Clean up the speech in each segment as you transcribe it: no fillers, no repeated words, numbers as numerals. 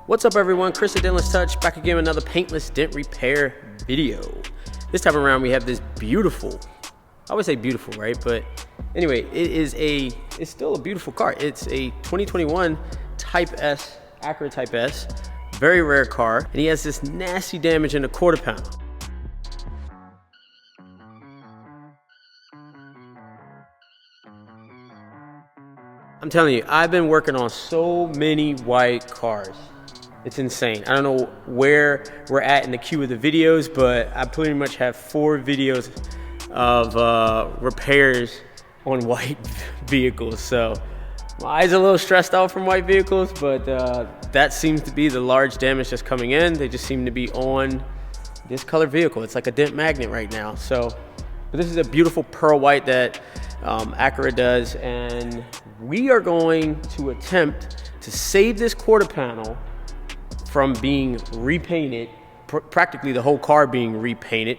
What's up everyone, Chris at Dentless Touch, back again with another paintless dent repair video. This time around we have this beautiful, I always say beautiful, right? But anyway, it's still a beautiful car. It's a 2021 Type S, Acura Type S, very rare car. And he has this nasty damage in the quarter panel. I'm telling you, I've been working on so many white cars. It's insane. I don't know where we're at in the queue of the videos, but I pretty much have 4 videos of repairs on white vehicles. So my eyes are a little stressed out from white vehicles, but that seems to be the large damage that's coming in. They just seem to be on this color vehicle. It's like a dent magnet right now. So, but this is a beautiful pearl white that Acura does, and we are going to attempt to save this quarter panel from being repainted, practically the whole car being repainted.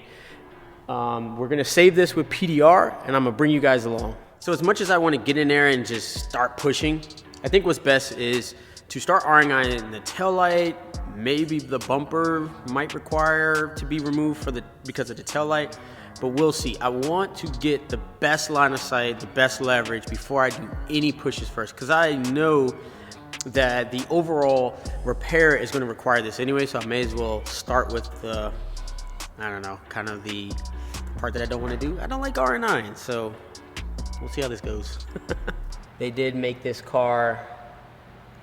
We're gonna save this with PDR, and I'm gonna bring you guys along. So as much as I wanna get in there and just start pushing, I think what's best is to start RNIing the taillight. Maybe the bumper might require to be removed because of the taillight, but we'll see. I want to get the best line of sight, the best leverage before I do any pushes first, because I know that the overall repair is going to require this anyway, so I may as well start with the, I don't know, kind of the part that I don't want to do. I don't like R9, so we'll see how this goes. They did make this car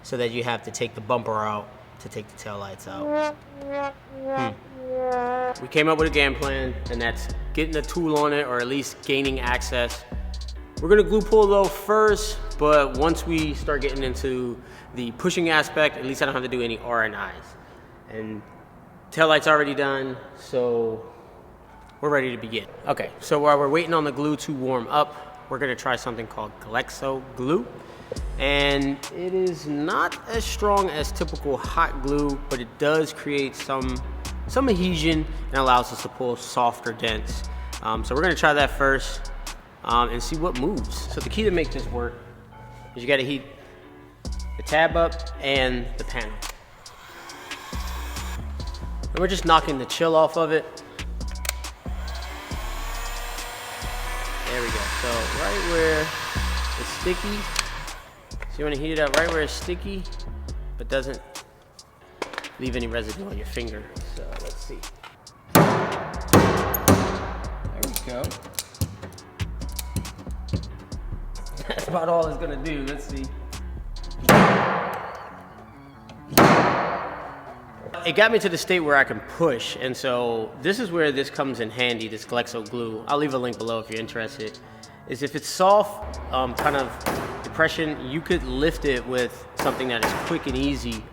so that you have to take the bumper out to take the taillights out. We came up with a game plan, and that's getting a tool on it, or at least gaining access. We're gonna glue pull though first, but once we start getting into the pushing aspect, at least I don't have to do any RNIs. And taillight's already done, so we're ready to begin. Okay, so while we're waiting on the glue to warm up, we're gonna try something called Glexo glue. And it is not as strong as typical hot glue, but it does create some adhesion and allows us to pull softer dents. So we're gonna try that first and see what moves. So the key to make this work is you gotta heat the tab up and the panel. And we're just knocking the chill off of it. There we go. So right where it's sticky, so you wanna heat it up right where it's sticky, but doesn't leave any residue on your finger. So let's see. There we go. That's about all it's gonna do. Let's see. It got me to the state where I can push, and so this is where this comes in handy, this Glexo glue. I'll leave a link below if you're interested. Is if it's soft, kind of depression, you could lift it with something that is quick and easy,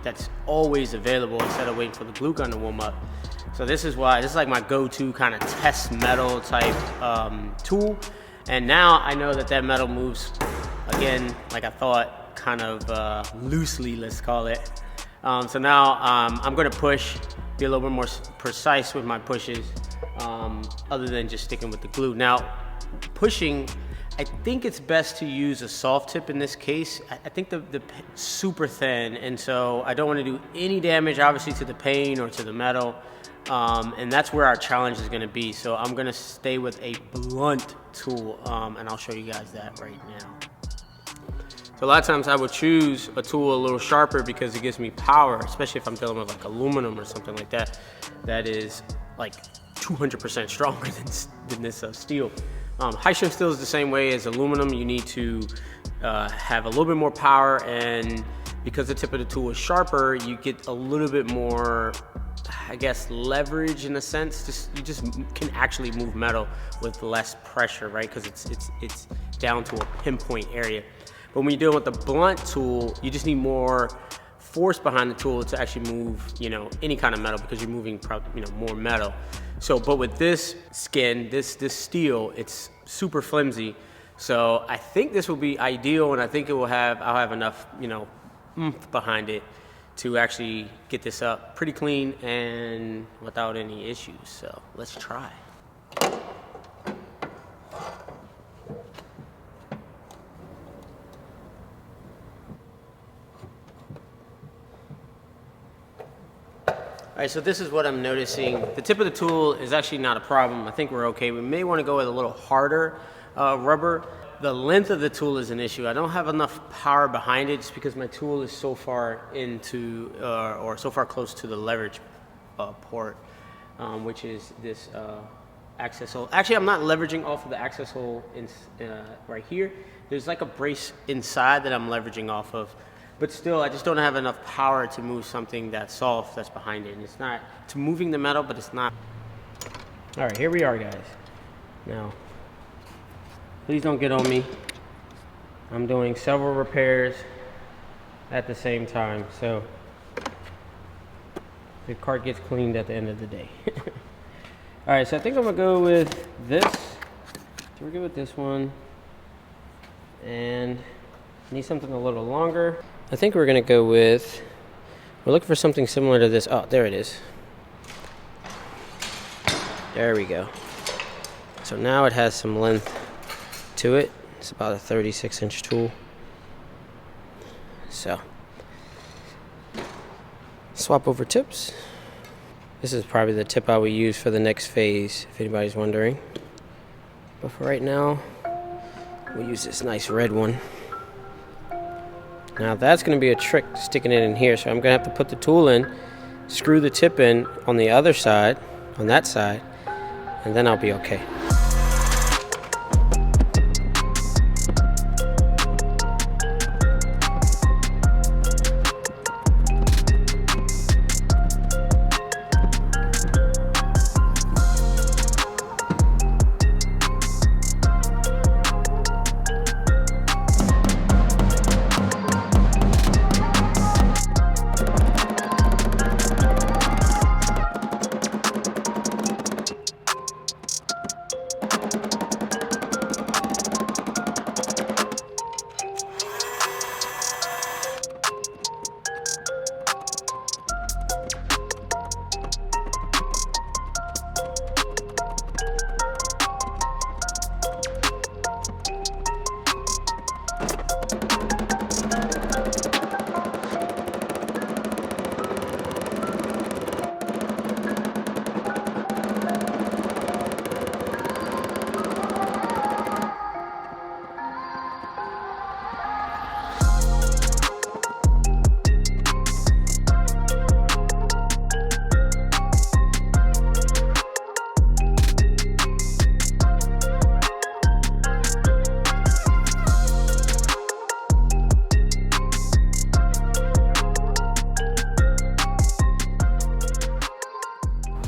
that's always available instead of waiting for the glue gun to warm up. So this is like my go-to kind of test metal type tool. And now I know that metal moves, again, like I thought, kind of loosely, let's call it. So now I'm gonna push, be a little bit more precise with my pushes, other than just sticking with the glue. Now, pushing, I think it's best to use a soft tip in this case. I think the super thin, and so I don't wanna do any damage, obviously, to the paint or to the metal. And that's where our challenge is gonna be. So I'm gonna stay with a blunt tool, and I'll show you guys that right now. So a lot of times I would choose a tool a little sharper because it gives me power, especially if I'm dealing with like aluminum or something like that, that is like 200% stronger than this steel. High strength steel is the same way as aluminum. You need to have a little bit more power, and because the tip of the tool is sharper, you get a little bit more, I guess, leverage in a sense. You just can actually move metal with less pressure, right? Because it's down to a pinpoint area. But when you're dealing with the blunt tool, you just need more force behind the tool to actually move, any kind of metal, because you're moving, more metal. So, but with this skin, this steel, it's super flimsy. So I think this will be ideal, and I think I'll have enough, oomph behind it to actually get this up pretty clean and without any issues. So let's try. All right, so this is what I'm noticing. The tip of the tool is actually not a problem. I think we're okay. We may want to go with a little harder rubber. The length of the tool is an issue. I don't have enough power behind it just because my tool is so far into, or so far close to the leverage port, which is this access hole. Actually, I'm not leveraging off of the access hole right here. There's like a brace inside that I'm leveraging off of. But still, I just don't have enough power to move something that's soft that's behind it. And it's not, it's moving the metal, but it's not. All right, here we are, guys. Now, please don't get on me. I'm doing several repairs at the same time, so the cart gets cleaned at the end of the day. All right, so I think I'm gonna go with this. So we're good with this one. And need something a little longer. I think we're gonna go with, we're looking for something similar to this. Oh, there it is. There we go. So now it has some length to it. It's about a 36-inch tool. So, swap over tips. This is probably the tip I will use for the next phase, if anybody's wondering. But for right now, we'll use this nice red one. Now that's going to be a trick sticking it in here, so I'm going to have to put the tool in, screw the tip in on the other side, on that side, and then I'll be okay.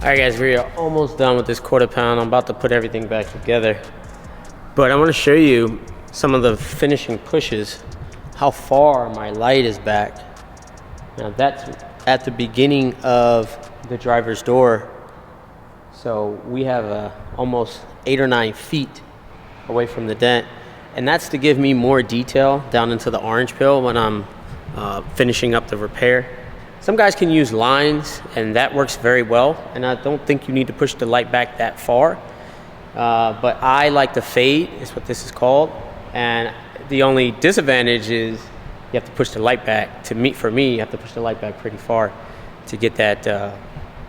All right, guys, we are almost done with this quarter pound. I'm about to put everything back together. But I want to show you some of the finishing pushes, how far my light is back. Now that's at the beginning of the driver's door. So we have almost 8 or 9 feet away from the dent. And that's to give me more detail down into the orange peel when I'm finishing up the repair. Some guys can use lines, and that works very well, and I don't think you need to push the light back that far. But I like the fade, is what this is called, and the only disadvantage is you have to push the light back. For me, you have to push the light back pretty far to get that, I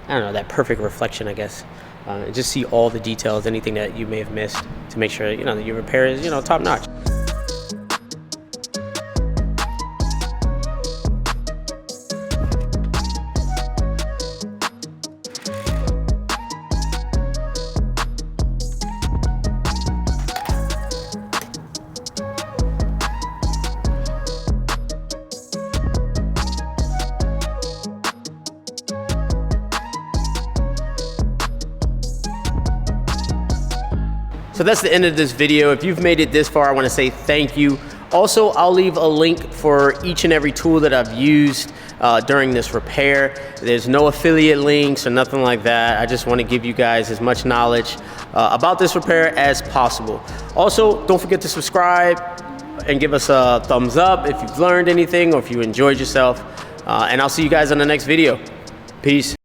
don't know, that perfect reflection, I guess. And just see all the details, anything that you may have missed, to make sure, that your repair is, top notch. So that's the end of this video. If you've made it this far, I want to say thank you. Also, I'll leave a link for each and every tool that I've used during this repair. There's no affiliate links or nothing like that. I just want to give you guys as much knowledge about this repair as possible. Also, don't forget to subscribe and give us a thumbs up if you've learned anything or if you enjoyed yourself. And I'll see you guys on the next video. Peace.